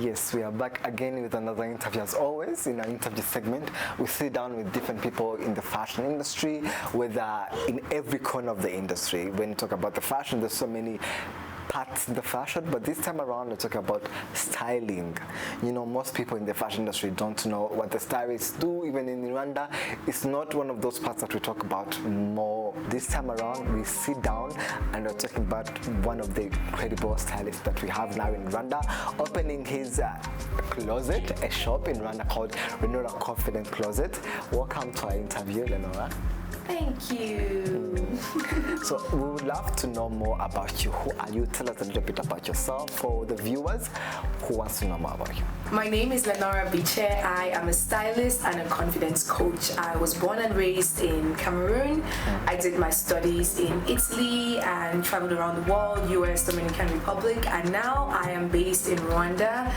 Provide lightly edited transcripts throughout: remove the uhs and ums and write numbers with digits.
Yes, we are back again with another interview. As always, in our interview segment, we sit down with different people in the fashion industry, whether in every corner of the industry. When you talk about the fashion, there's so many parts in the fashion, but this time around we talk about styling. You know, most people in the fashion industry don't know what the stylists do. Even in Rwanda, it's not one of those parts that we talk about more. This time around, we sit down and we're talking about one of the incredible stylists that we have now in Rwanda, opening his closet, a shop in Rwanda called Lenora Confident Closet. Welcome to our interview, Lenora. Thank you. So we would love to know more about you. Who are you? Tell us a little bit about yourself for the viewers who wants to know more about you. My name is Lenora Biche. I am a stylist and a confidence coach. I was born and raised in Cameroon. I did my studies in Italy and traveled around the world, US, Dominican Republic, and now I am based in Rwanda,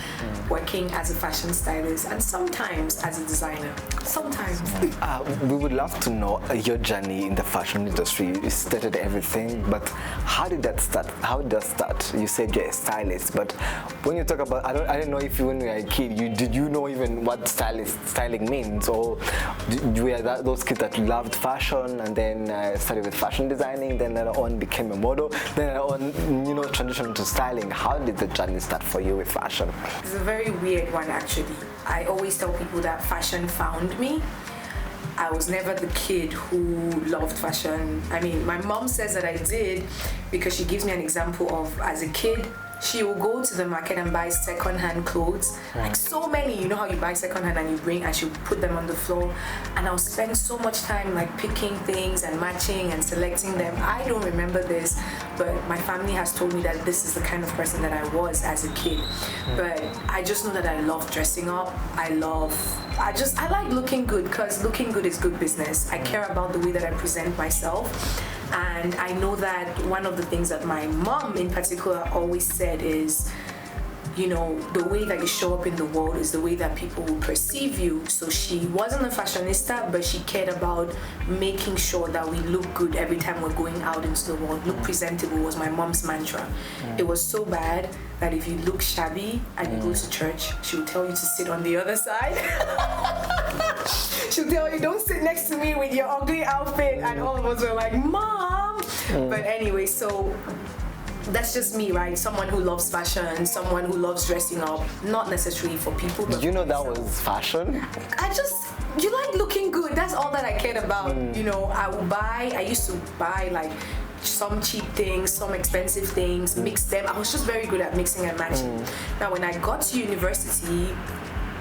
working as a fashion stylist and sometimes as a designer. Sometimes. We would love to know your journey in the fashion industry. You started everything, but how did that start? How did that start? You said you're a stylist, but when you talk about, I don't know if when you were a kid, did you know even what styling means, or you were those kids that loved fashion and then started with fashion designing, then later on became a model, then later on, you know, transitioned to styling. How did the journey start for you with fashion? It's a very weird one, actually. I always tell people that fashion found me. I was never the kid who loved fashion. I mean, my mom says that I did because she gives me an example of, as a kid, she will go to the market and buy second-hand clothes. Like so many, you know how you buy second-hand and you bring and she'll put them on the floor. And I'll spend so much time like picking things and matching and selecting them. I don't remember this, but my family has told me that this is the kind of person that I was as a kid. But I just know that I love dressing up. I like looking good, because looking good is good business. I care about the way that I present myself. And I know that one of the things that my mom in particular always said is, you know, the way that you show up in the world is the way that people will perceive you. So she wasn't a fashionista, but she cared about making sure that we look good every time we're going out into the world. Look presentable was my mom's mantra. It was so bad that if you look shabby and you go to church, she would tell you to sit on the other side. She'll tell you, don't sit next to me with your ugly outfit. And all of us were like, Mom! But anyway, so that's just me, right? Someone who loves fashion, someone who loves dressing up, not necessarily for people. Did you know that was fashion? You like looking good. That's all that I cared about. You know, I used to buy like some cheap things, some expensive things, mix them. I was just very good at mixing and matching. Now, when I got to university,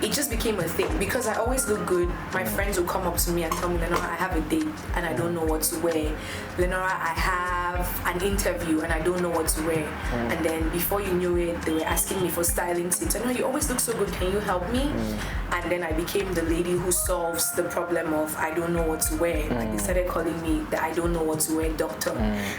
it just became a thing because I always look good. My friends will come up to me and tell me, Lenora, I have a date and I don't know what to wear. Lenora, I have an interview and I don't know what to wear. And then before you knew it, they were asking me for styling tips. I know you always look so good, can you help me? And then I became the lady who solves the problem of I don't know what to wear. Like they started calling me the I don't know what to wear doctor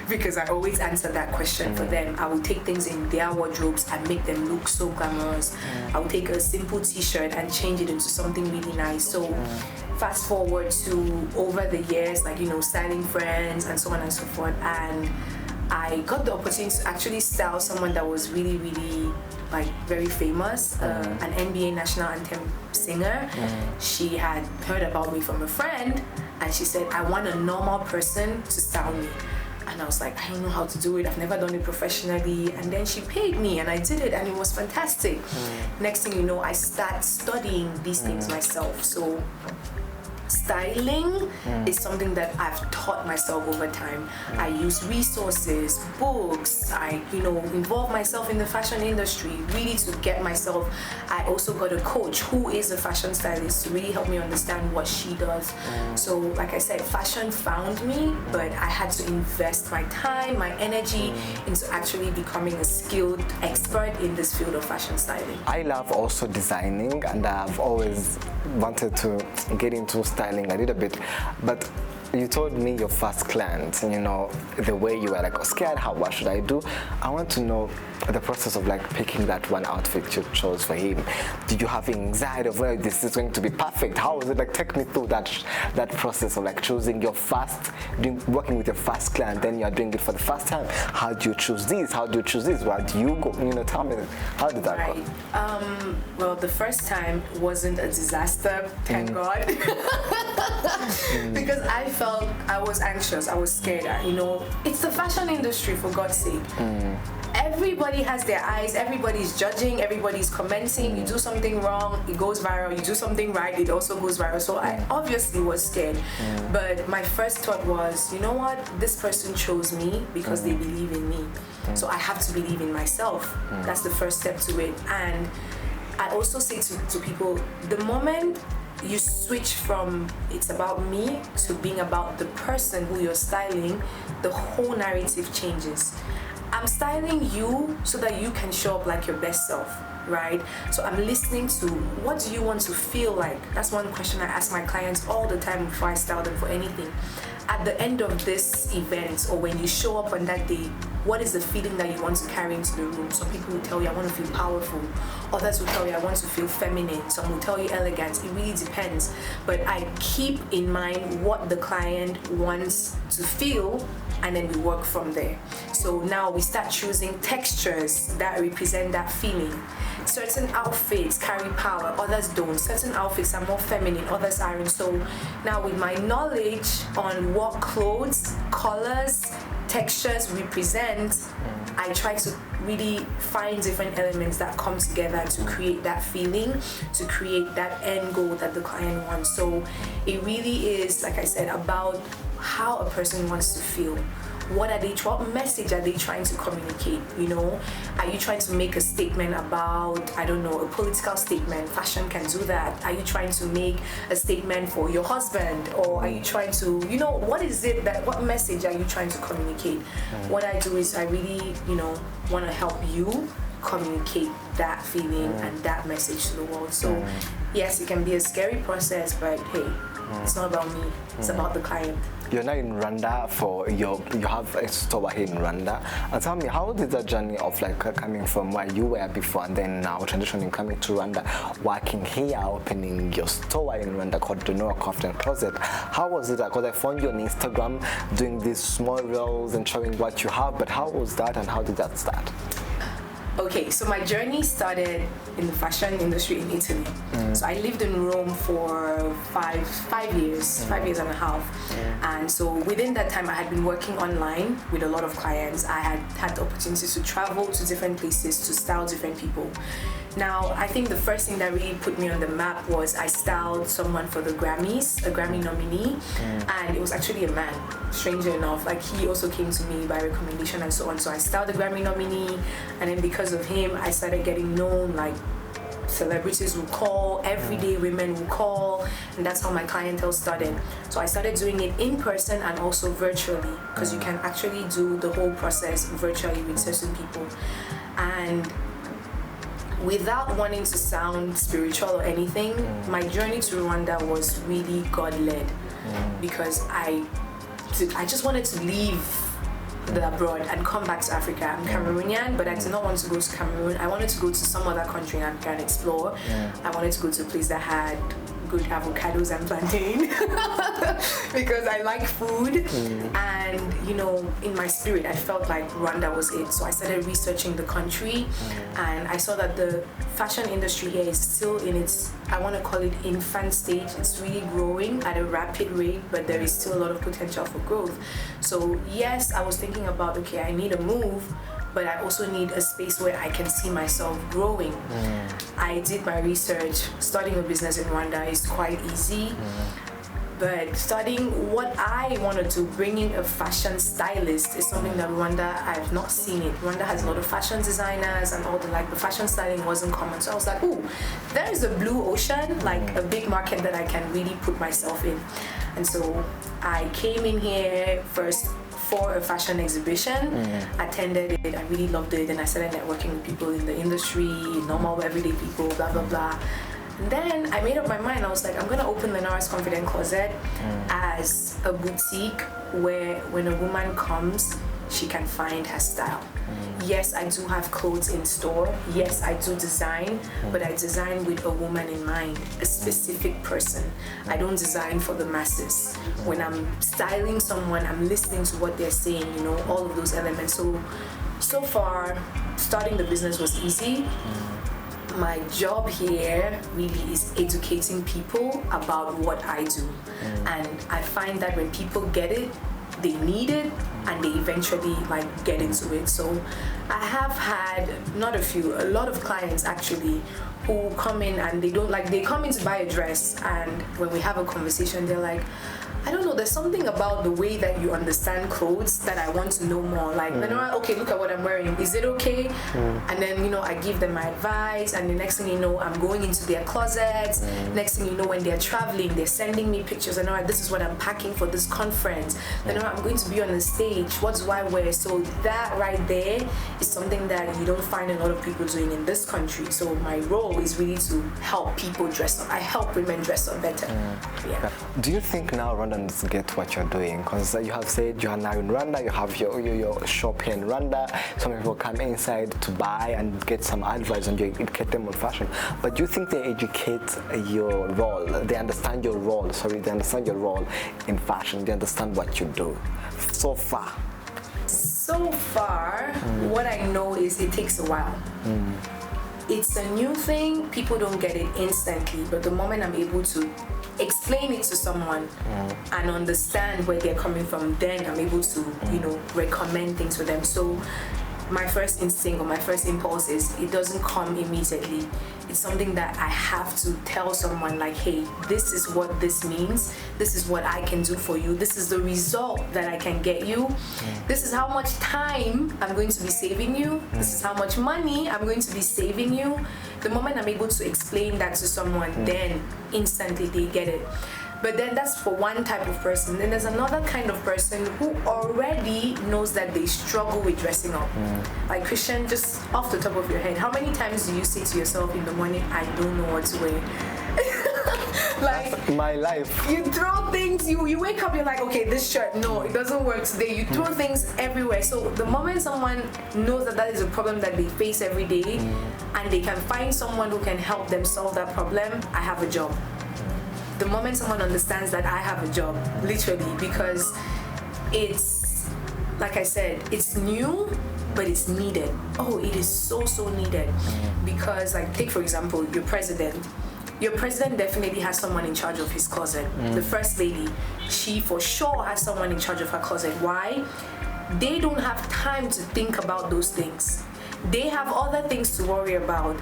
because I always answer that question for them. I would take things in their wardrobes and make them look so glamorous. I would take a simple t-shirt and change it into something really nice. So fast forward to over the years, like, you know, styling friends and so on and so forth, and I got the opportunity to actually style someone that was really, really like very famous, an NBA national anthem singer. She had heard about me from a friend and she said, I want a normal person to style me. And I was like, I don't know how to do it. I've never done it professionally. And then she paid me and I did it and it was fantastic. Next thing you know, I start studying these things myself. So styling is something that I've taught myself over time. I use resources, books, I involve myself in the fashion industry really to get myself. I also got a coach who is a fashion stylist to really help me understand what she does. So like I said, fashion found me, but I had to invest my time, my energy into actually becoming a skilled expert in this field of fashion styling. I love also designing and I've always wanted to get into styling a little bit, but you told me your first client, you know, the way you were like scared, what should I do? I want to know the process of like picking that one outfit you chose for him. Did you have anxiety of where this is going to be perfect? How was it? Like, take me through that process of like choosing your first, working with your first client, then you are doing it for the first time. How do you choose this? How do you choose this? Where do you go? You know, tell me, how did that go? Well, the first time wasn't a disaster, thank God. Because I was anxious, I was scared. You know, it's the fashion industry, for God's sake. Everybody has their eyes, everybody's judging, everybody's commenting. You do something wrong, it goes viral. You do something right, it also goes viral. So I obviously was scared. But my first thought was, you know what? This person chose me because they believe in me. So I have to believe in myself. That's the first step to it. And I also say to people, the moment you switch from it's about me to being about the person who you're styling, the whole narrative changes. I'm styling you so that you can show up like your best self, right? So I'm listening to what do you want to feel like? That's one question I ask my clients all the time before I style them for anything. At the end of this event, or when you show up on that day, what is the feeling that you want to carry into the room? Some people will tell you, I want to feel powerful. Others will tell you, I want to feel feminine. Some will tell you elegant. It really depends. But I keep in mind what the client wants to feel, and then we work from there. So now we start choosing textures that represent that feeling. Certain outfits carry power, others don't. Certain outfits are more feminine, others aren't. So now with my knowledge on what clothes, colors, textures represent, I try to really find different elements that come together to create that feeling, to create that end goal that the client wants. So it really is, like I said, about how a person wants to feel. What message are they trying to communicate? You know, are you trying to make a statement about, I don't know, a political statement? Fashion can do that. Are you trying to make a statement for your husband, or are you trying to, you know, what message are you trying to communicate? What I do is I really, you know, want to help you communicate that feeling and that message to the world. So yes, it can be a scary process, but hey, it's not about me, it's about the client. You're now in Rwanda you have a store here in Rwanda. And tell me, how did the journey of like coming from where you were before and then now transitioning coming to Rwanda, working here, opening your store in Rwanda called Lenora Craft and Closet? How was it? Because I found you on Instagram doing these small reels and showing what you have, but how was that and how did that start? Okay, so my journey started in the fashion industry in Italy. So I lived in Rome for five years and a half. And so within that time, I had been working online with a lot of clients. I had the opportunity to travel to different places to style different people. Now, I think the first thing that really put me on the map was I styled someone for the Grammys, a Grammy nominee, and it was actually a man, strangely enough. Like, he also came to me by recommendation and so on. So I styled the Grammy nominee, and then because of him, I started getting known. Like, celebrities will call, everyday women will call, and that's how my clientele started. So I started doing it in person and also virtually, because you can actually do the whole process virtually with certain people. And without wanting to sound spiritual or anything, my journey to Rwanda was really God-led, because I just wanted to leave the abroad and come back to Africa. I'm Cameroonian, but I did not want to go to Cameroon. I wanted to go to some other country and can explore. I wanted to go to a place that had good avocados and plantain because I like food, and you know, in my spirit I felt like Rwanda was it. So I started researching the country, and I saw that the fashion industry here is still in its, I want to call it, infant stage. It's really growing at a rapid rate, but there is still a lot of potential for growth. So yes, I was thinking about, okay, I need a move, but I also need a space where I can see myself growing. I did my research. Starting a business in Rwanda is quite easy, but starting what I wanted to, bringing a fashion stylist, is something that Rwanda, I have not seen it. Rwanda has a lot of fashion designers and all the fashion styling wasn't common. So I was like, ooh, there is a blue ocean, like a big market that I can really put myself in. And so I came in here first for a fashion exhibition, attended it, I really loved it, and I started networking with people in the industry, normal everyday people, blah blah blah. And then I made up my mind. I was like, I'm gonna open Lenora's Confident Closet as a boutique where when a woman comes, she can find her style. Yes, I do have clothes in store. Yes, I do design, but I design with a woman in mind, a specific person. I don't design for the masses. When I'm styling someone, I'm listening to what they're saying, you know, all of those elements. So far, starting the business was easy. My job here really is educating people about what I do. And I find that when people get it, they need it, and they eventually like get into it. So I have had a lot of clients actually who come in and they come in to buy a dress, and when we have a conversation, they're like, I don't know, there's something about the way that you understand clothes that I want to know more. Like, Lenora, okay, look at what I'm wearing. Is it okay? And then, you know, I give them my advice, and the next thing you know, I'm going into their closets. Next thing you know, when they're traveling, they're sending me pictures. Lenora, this is what I'm packing for this conference. Lenora, I'm going to be on the stage. What do I wear? So that right there is something that you don't find a lot of people doing in this country. So my role is really to help people dress up. I help women dress up better. Yeah. Do you think now Rwandans get what you're doing? Because you have said you are now in Rwanda, you have your shop here in Rwanda. Some people come inside to buy and get some advice and you educate them on fashion. But do you think they educate your role? They understand your role, they understand your role in fashion. They understand what you do so far? So far, what I know is it takes a while. It's a new thing, people don't get it instantly, but the moment I'm able to explain it to someone and understand where they're coming from, then I'm able to, you know, recommend things for them. So my first instinct or my first impulse is it doesn't come immediately. It's something that I have to tell someone like, hey, this is what this means. This is what I can do for you. This is the result that I can get you. This is how much time I'm going to be saving you. This is how much money I'm going to be saving you. The moment I'm able to explain that to someone, then instantly they get it. But then that's for one type of person. Then there's another kind of person who already knows that they struggle with dressing up. Like, Christian, just off the top of your head, how many times do you say to yourself in the morning, I don't know what to wear? Like, that's my life. You throw things, you wake up, you're like, okay, this shirt, no, it doesn't work today. You throw things everywhere. So the moment someone knows that that is a problem that they face every day, and they can find someone who can help them solve that problem, I have a job. The moment someone understands that I have a job, literally, because it's, like I said, it's new, but it's needed. Oh, it is so needed. Because, like, take for example, your president. Your president definitely has someone in charge of his closet. The first lady, she for sure has someone in charge of her closet. Why? They don't have time to think about those things. They have other things to worry about.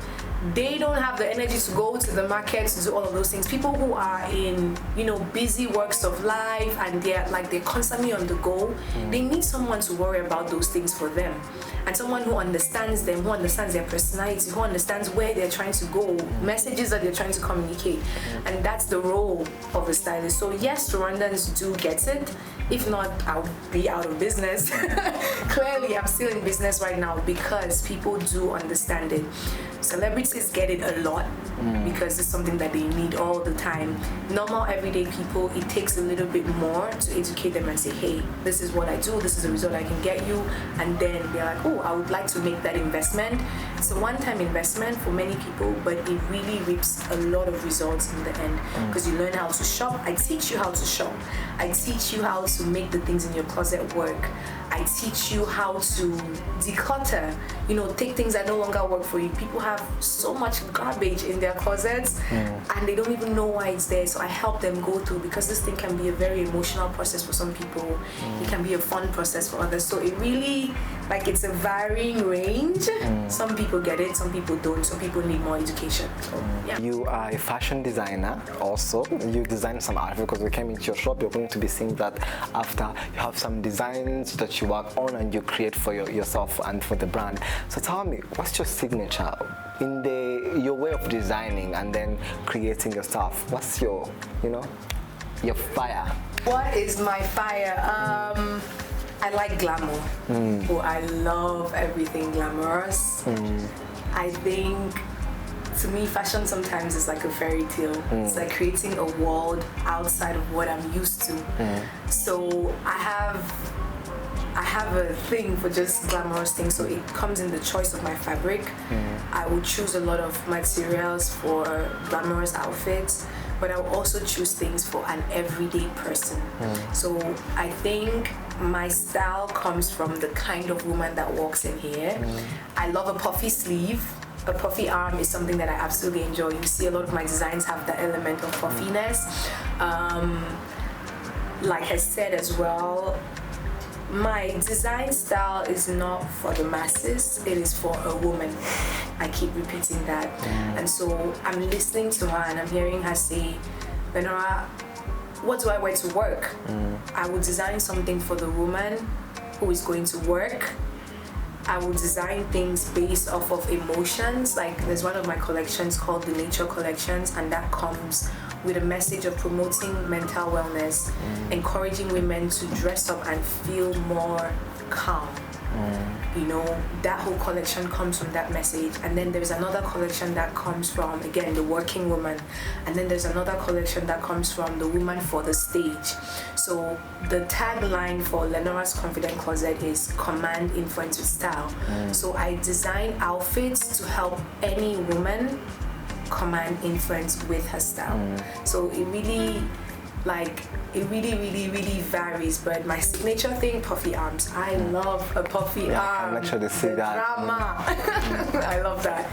They don't have the energy to go to the market to do all of those things. People who are in, you know, busy works of life and they're constantly on the go, they need someone to worry about those things for them. And someone who understands them, who understands their personality, who understands where they're trying to go, messages that they're trying to communicate. And that's the role of a stylist. So yes, Rwandans do get it. If not, I'll be out of business. Clearly, I'm still in business right now because people do understand it. Celebrities get it a lot because it's something that they need all the time. Normal everyday people, it takes a little bit more to educate them and say, hey, this is what I do, this is the result I can get you. And then they're like, oh, I would like to make that investment. It's a one-time investment for many people, but it really reaps a lot of results in the end because you learn how to shop. I teach you how to shop. I teach you how to make the things in your closet work. I teach you how to declutter, you know, take things that no longer work for you. People have so much garbage in their closets and they don't even know why it's there. So I help them go through, because this thing can be a very emotional process for some people. It can be a fun process for others. So it really, like, it's a varying range. Some people get it, some people don't. Some people need more education. So, yeah. You are a fashion designer also. You design some art, because we came into your shop. You're going to be seeing that after. You have some designs that you work on and you create for yourself and for the brand. So tell me, what's your signature in your way of designing and then creating your stuff? What's your fire? What is my fire? I like glamour. Oh, I love everything glamorous. I think to me, fashion sometimes is like a fairy tale. It's like creating a world outside of what I'm used to. So I have a thing for just glamorous things, so it comes in the choice of my fabric. I would choose a lot of materials for glamorous outfits, but I will also choose things for an everyday person. So I think my style comes from the kind of woman that walks in here. I love a puffy sleeve. A puffy arm is something that I absolutely enjoy. You see a lot of my designs have the element of puffiness. Like I said as well, my design style is not for the masses, it is for a woman. I keep repeating that. And so I'm listening to her and I'm hearing her say, Lenora, what do I wear to work? I would design something for the woman who is going to work. I would design things based off of emotions. Like there's one of my collections called the Nature Collections, and that comes with a message of promoting mental wellness, encouraging women to dress up and feel more calm. You know, that whole collection comes from that message. And then there's another collection that comes from, again, the working woman. And then there's another collection that comes from the woman for the stage. So the tagline for Lenora's Confident Closet is command influence with style. So I design outfits to help any woman command influence with her style. So it really, really varies, but my signature thing, puffy arms. I love a puffy arm. I can actually see that. Drama. I love that.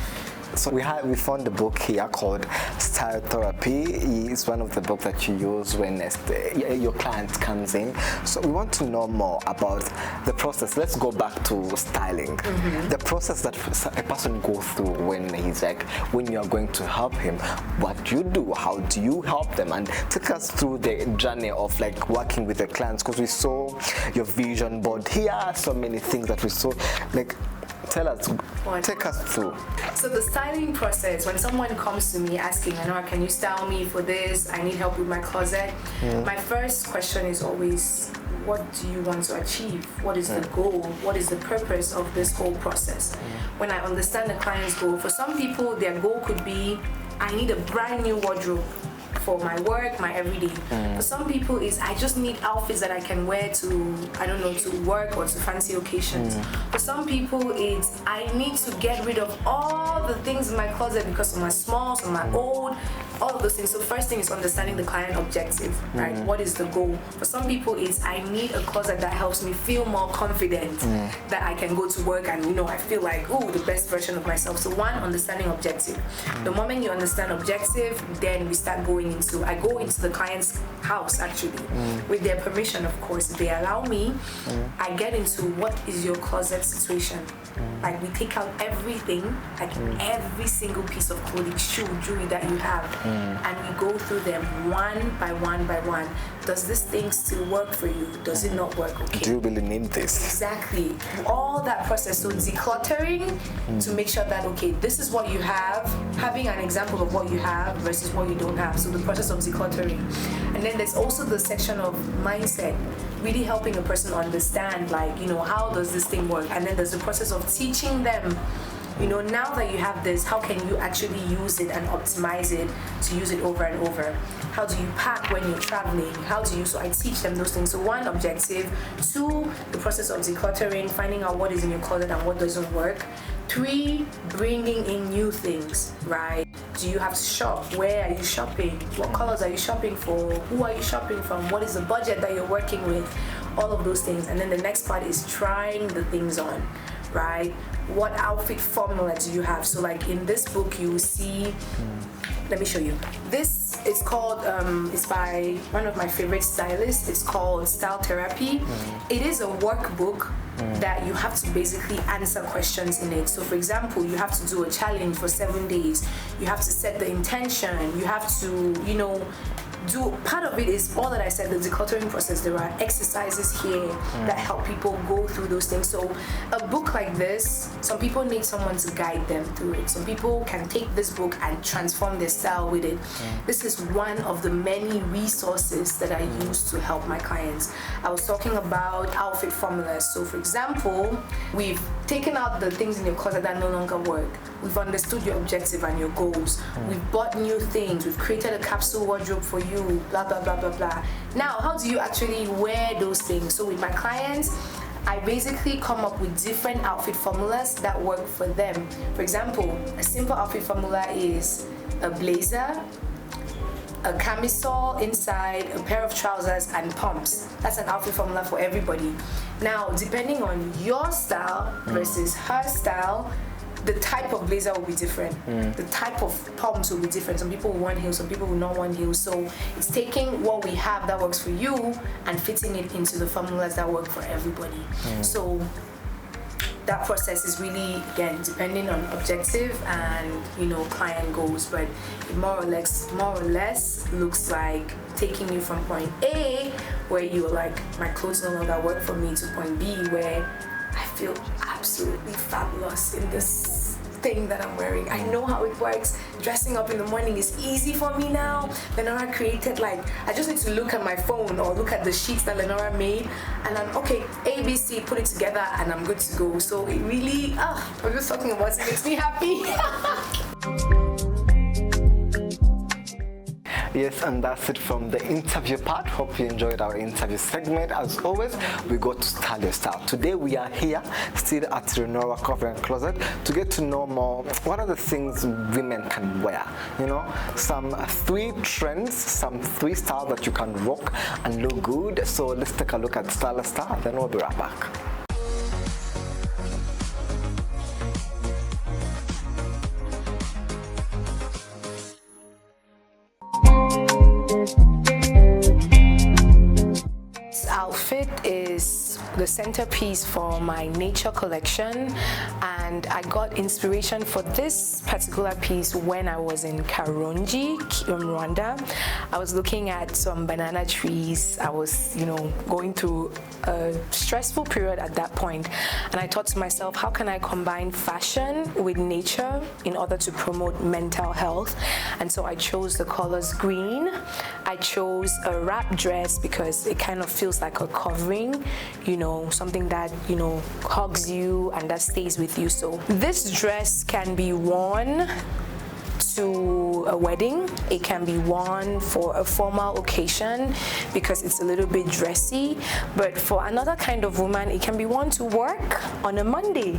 So we found a book here called Style Therapy. It's one of the books that you use when your client comes in. So we want to know more about the process. Let's go back to styling. The process that a person goes through when you are going to help him. What do you do? How do you help them? And take us through the journey of working with the clients, because we saw your vision board here, so many things that we saw. Tell us, take us through. So the styling process, when someone comes to me asking, Lenora, can you style me for this? I need help with my closet. My first question is always, what do you want to achieve? What is the goal? What is the purpose of this whole process? When I understand the client's goal, for some people, their goal could be, I need a brand new wardrobe for my work, my everyday. For some people is I just need outfits that I can wear to, I don't know, to work or to fancy occasions. For some people it's I need to get rid of all the things in my closet because of my small, some my old, all of those things. So first thing is understanding the client objective, right? What is the goal? For some people it's I need a closet that helps me feel more confident that I can go to work and I feel like, ooh, the best version of myself. So one, understanding objective. The moment you understand objective, then we start I go into the client's house actually, with their permission, of course. If they allow me, I get into what is your closet situation. Like we take out everything, like every single piece of clothing, shoe, jewelry that you have, and we go through them one by one by one. Does this thing still work for you? Does it not work? Okay. Do you really need this? Exactly. All that process. So decluttering to make sure that, okay, this is what you have, having an example of what you have versus what you don't have. So the process of decluttering. And then there's also the section of mindset, really helping a person understand, how does this thing work? And then there's the process of teaching them, now that you have this, how can you actually use it and optimize it to use it over and over? How do you pack when you're traveling? So I teach them those things. So one, objective. Two, the process of decluttering, finding out what is in your closet and what doesn't work. Three, bringing in new things, right? Do you have to shop? Where are you shopping? What colors are you shopping for? Who are you shopping from? What is the budget that you're working with? All of those things. And then the next part is trying the things on, right? What outfit formula do you have? So in this book, you will see, let me show you. This is called, it's by one of my favorite stylists. It's called Style Therapy. It is a workbook that you have to basically answer questions in it. So for example, you have to do a challenge for 7 days. You have to set the intention. You have to, do part of it is all that I said, the decluttering process. There are exercises here that help people go through those things. So a book like this, some people need someone to guide them through it. Some people can take this book and transform their style with it. This is one of the many resources that I use to help my clients. I was talking about outfit formulas. So for example, we've taken out the things in your closet that no longer work. We've understood your objective and your goals. We've bought new things. We've created a capsule wardrobe for you, blah, blah, blah, blah, blah. Now, how do you actually wear those things? So with my clients, I basically come up with different outfit formulas that work for them. For example, a simple outfit formula is a blazer, a camisole inside, a pair of trousers, and pumps. That's an outfit formula for everybody. Now, depending on your style versus her style, the type of blazer will be different. The type of pumps will be different. Some people will want heels, some people will not want heels. So it's taking what we have that works for you and fitting it into the formulas that work for everybody. So that process is really, again, depending on objective and, you know, client goals, but it more or less looks like taking you from point A, where you're like, my clothes no longer work for me, to point B, where I feel absolutely fabulous in this thing that I'm wearing. I know how it works. Dressing up in the morning is easy for me now. Lenora created, like, I just need to look at my phone or look at the sheets that Lenora made, and I'm okay, A, B, C, put it together, and I'm good to go. So it really, I'm just talking about it, makes me happy. Yes, and that's it from the interview part. Hope you enjoyed our interview segment. As always, we go to Stylist Style. Today we are here still at Lenora Cover and Closet to get to know more what are the things women can wear. You know, some 3 trends, some 3 styles that you can rock and look good. So let's take a look at Stylist Style, then we'll be right back. Outfit is the centerpiece for my nature collection, and I got inspiration for this particular piece when I was in Karongi, in Rwanda. I was looking at some banana trees. I was, you know, going through a stressful period at that point, and I thought to myself, how can I combine fashion with nature in order to promote mental health? And so I chose the colors green. I chose a wrap dress because it kind of feels like a covering, you know, something that, you know, hugs you and that stays with you. So this dress can be worn to a wedding. It can be worn for a formal occasion because it's a little bit dressy, but for another kind of woman, it can be worn to work on a Monday.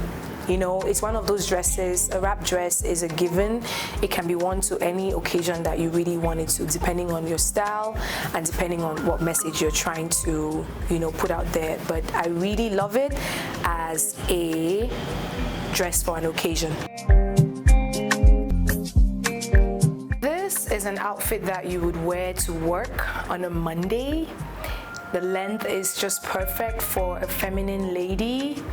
You know, it's one of those dresses. A wrap dress is a given. It can be worn to any occasion that you really want it to, depending on your style and depending on what message you're trying to, you know, put out there. But I really love it as a dress for an occasion. This is an outfit that you would wear to work on a Monday. The length is just perfect for a feminine lady.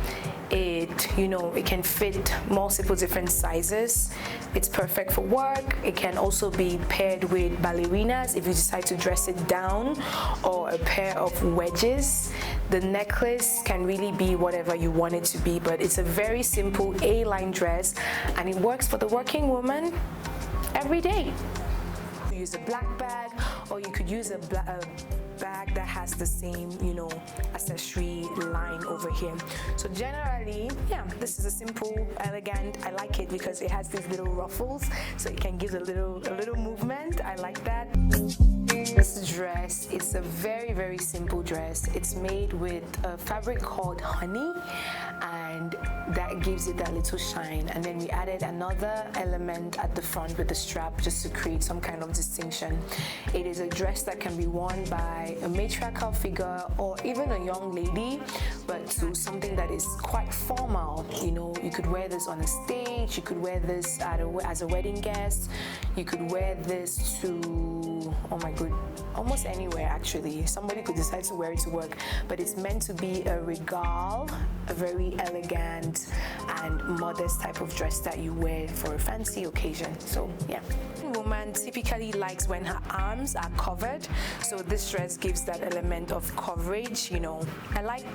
It, you know, it can fit multiple different sizes. It's perfect for work. It can also be paired with ballerinas if you decide to dress it down, or a pair of wedges. The necklace can really be whatever you want it to be, but it's a very simple A-line dress, and it works for the working woman every day. You use a black bag, or you could use a bag that has the same, you know, accessory line over here. So generally, yeah, this is a simple, elegant. I like it because it has these little ruffles, so it can give a little movement. I like that. This dress is a very, very simple dress. It's made with a fabric called honey, and that gives it that little shine. And then we added another element at the front with the strap just to create some kind of distinction. It is a dress that can be worn by a matriarchal figure or even a young lady, but to something that is quite formal. You know, you could wear this on a stage, you could wear this as a wedding guest, you could wear this to, oh my god, almost anywhere actually. Somebody could decide to wear it to work, but it's meant to be a regale, a very elegant and modest type of dress that you wear for a fancy occasion. So yeah. Woman typically likes when her arms are covered, so this dress gives that element of coverage. You know, I like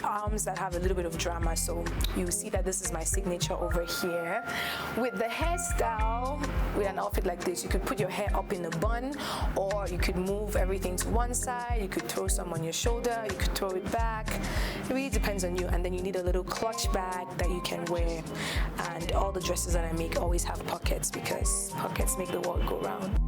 arms that have a little bit of drama, so you see that this is my signature over here. With the hairstyle, with an outfit like this, you could put your hair up in a bun, or you could move move everything to one side, you could throw some on your shoulder, you could throw it back. It really depends on you. And then you need a little clutch bag that you can wear. And all the dresses that I make always have pockets because pockets make the world go round.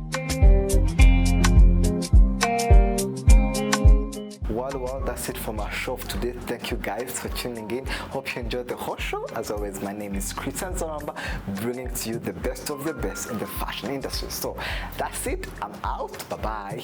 Well, that's it from our show today. Thank you guys for tuning in. Hope you enjoyed the whole show. As always, my name is Christian Zaramba, bringing to you the best of the best in the fashion industry. So that's it. I'm out. Bye-bye.